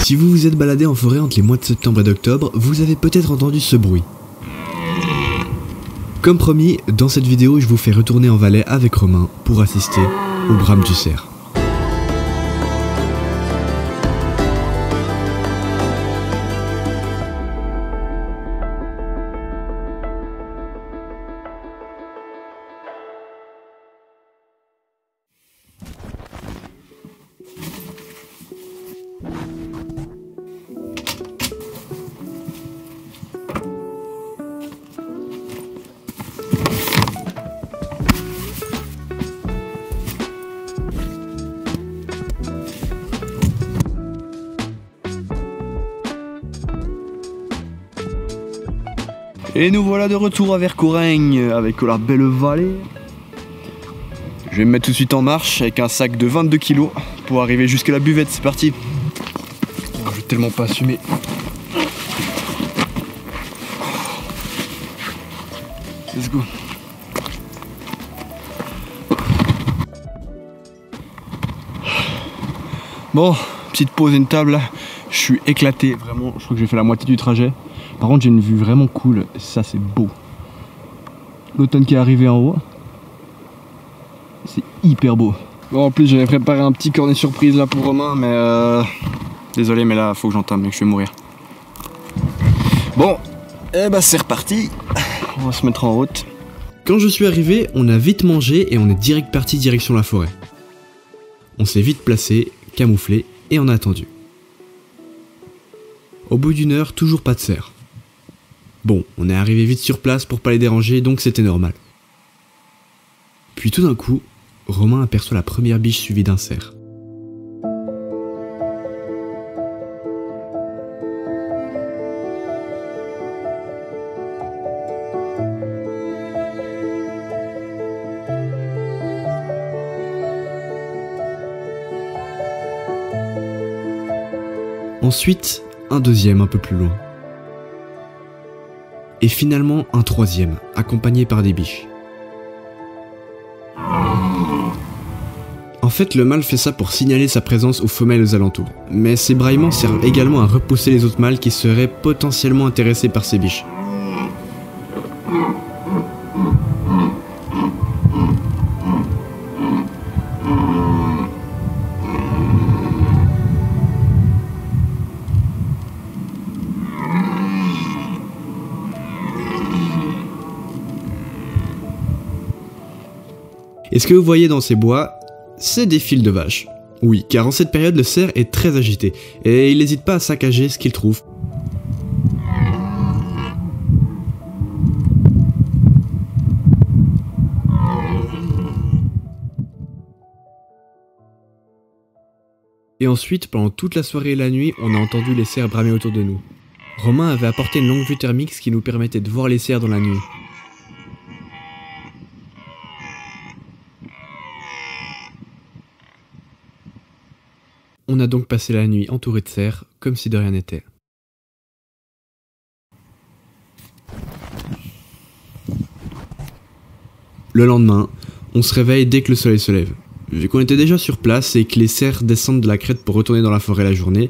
Si vous vous êtes baladé en forêt entre les mois de septembre et d'octobre, vous avez peut-être entendu ce bruit. Comme promis, dans cette vidéo, je vous fais retourner en Valais avec Romain pour assister au brame du cerf. Et nous voilà de retour à Vercouraigne avec la belle vallée. Je vais me mettre tout de suite en marche avec un sac de 22 kg pour arriver jusqu'à la buvette, c'est parti. Oh, je vais tellement pas assumer. Let's go. Bon, petite pause et une table là. Je suis éclaté, vraiment, je crois que j'ai fait la moitié du trajet. Par contre j'ai une vue vraiment cool, ça c'est beau. L'automne qui est arrivé en haut. C'est hyper beau. Bon, en plus j'avais préparé un petit cornet surprise là pour Romain, mais désolé, mais là faut que j'entame, mec, je vais mourir. Bon, et bah c'est reparti. On va se mettre en route. Quand je suis arrivé, on a vite mangé et on est direct parti direction la forêt. On s'est vite placé, camouflé et on a attendu. Au bout d'une heure, toujours pas de cerf. Bon, on est arrivé vite sur place pour pas les déranger, donc c'était normal. Puis tout d'un coup, Romain aperçoit la première biche suivie d'un cerf. Ensuite, un deuxième un peu plus loin. Et finalement un troisième, accompagné par des biches. En fait, le mâle fait ça pour signaler sa présence aux femelles aux alentours, mais ces braillements servent également à repousser les autres mâles qui seraient potentiellement intéressés par ces biches. Et ce que vous voyez dans ces bois, c'est des fils de vache. Oui, car en cette période, le cerf est très agité, et il n'hésite pas à saccager ce qu'il trouve. Et ensuite, pendant toute la soirée et la nuit, on a entendu les cerfs bramer autour de nous. Romain avait apporté une longue vue thermique, ce qui nous permettait de voir les cerfs dans la nuit. On a donc passé la nuit entouré de cerfs, comme si de rien n'était. Le lendemain, on se réveille dès que le soleil se lève. Vu qu'on était déjà sur place et que les cerfs descendent de la crête pour retourner dans la forêt la journée,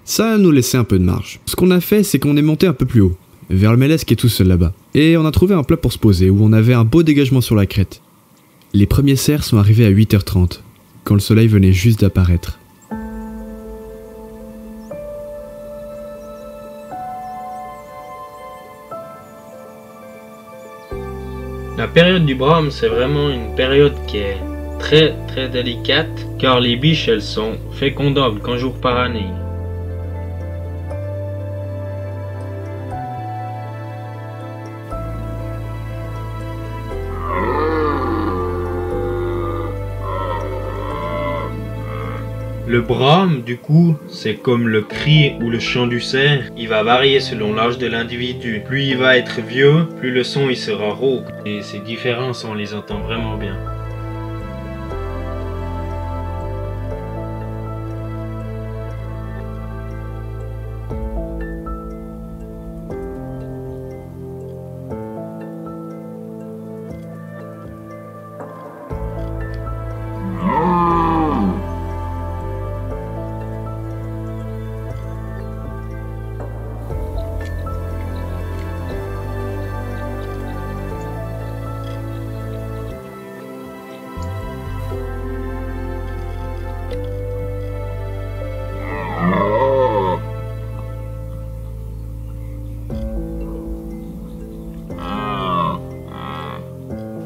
ça nous laissait un peu de marge. Ce qu'on a fait, c'est qu'on est monté un peu plus haut, vers le Mélès qui est tout seul là-bas. Et on a trouvé un plat pour se poser, où on avait un beau dégagement sur la crête. Les premiers cerfs sont arrivés à 8h30, quand le soleil venait juste d'apparaître. La période du brame, c'est vraiment une période qui est très délicate, car les biches, elles sont fécondables qu'un jour par année. Le brame, du coup, c'est comme le cri ou le chant du cerf. Il va varier selon l'âge de l'individu. Plus il va être vieux, plus le son il sera rauque. Et ces différences, on les entend vraiment bien.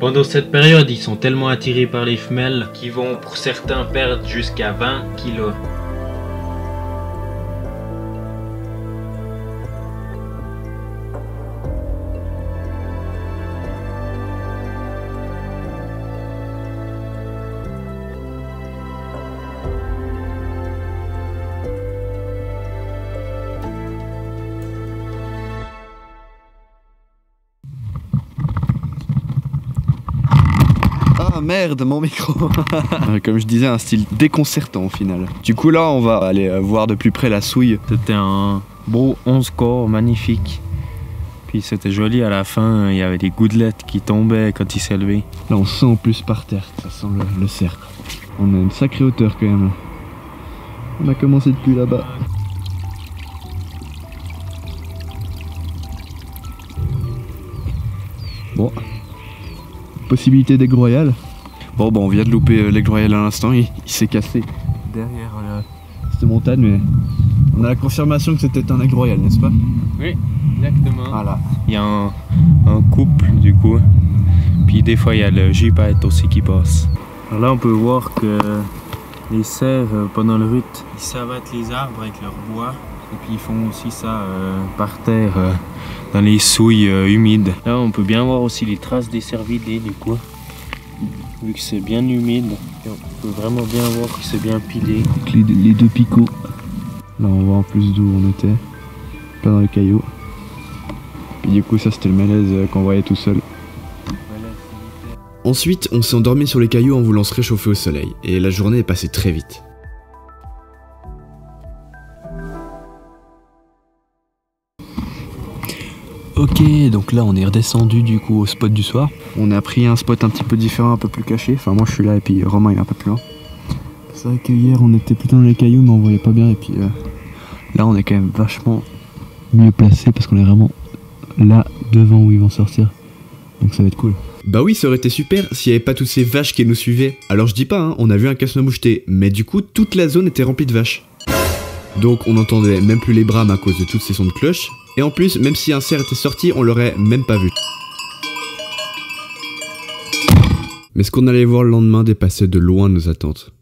Pendant cette période, ils sont tellement attirés par les femelles qu'ils vont pour certains perdre jusqu'à 20 kilos. Ah merde, mon micro. Comme je disais, un style déconcertant au final. Du coup là, on va aller voir de plus près la souille. C'était un beau 11 corps magnifique. Puis c'était joli à la fin, il y avait des gouttelettes qui tombaient quand il s'est levé. Là, on sent en plus par terre, ça sent le cercle. On a une sacrée hauteur quand même. On a commencé depuis là-bas. Bon. Possibilité d'aigle royal. Bon, on vient de louper l'aigle royal à l'instant, il s'est cassé derrière cette montagne, mais on a la confirmation que c'était un aigle royal, n'est-ce pas? Oui, exactement. Voilà. Il y a un couple du coup, puis des fois il y a le gypaète aussi qui passe. Alors là on peut voir que les cerfs pendant le rut, ils s'abattent les arbres avec leur bois, et puis ils font aussi ça par terre dans les souilles humides. Là on peut bien voir aussi les traces des cervidés du coup, vu que c'est bien humide, on peut vraiment bien voir que c'est bien pilé. Donc les deux picots, là on voit en plus d'où on était, plein dans les cailloux. Et du coup ça c'était le malaise qu'on voyait tout seul. Ensuite, on s'est endormi sur les cailloux en voulant se réchauffer au soleil, et la journée est passée très vite. Ok, donc là on est redescendu du coup au spot du soir. On a pris un spot un petit peu différent, un peu plus caché. Enfin moi je suis là et puis Romain il est un peu plus loin. C'est vrai que hier on était plutôt dans les cailloux mais on voyait pas bien, et puis là on est quand même vachement mieux placé parce qu'on est vraiment là devant où ils vont sortir. Donc ça va être cool. Bah oui, ça aurait été super s'il n'y avait pas toutes ces vaches qui nous suivaient. Alors je dis pas, hein, on a vu un casse-noix moucheté, mais du coup toute la zone était remplie de vaches. Donc on n'entendait même plus les brames à cause de toutes ces sons de cloche. Et en plus, même si un cerf était sorti, on l'aurait même pas vu. Mais ce qu'on allait voir le lendemain dépassait de loin nos attentes.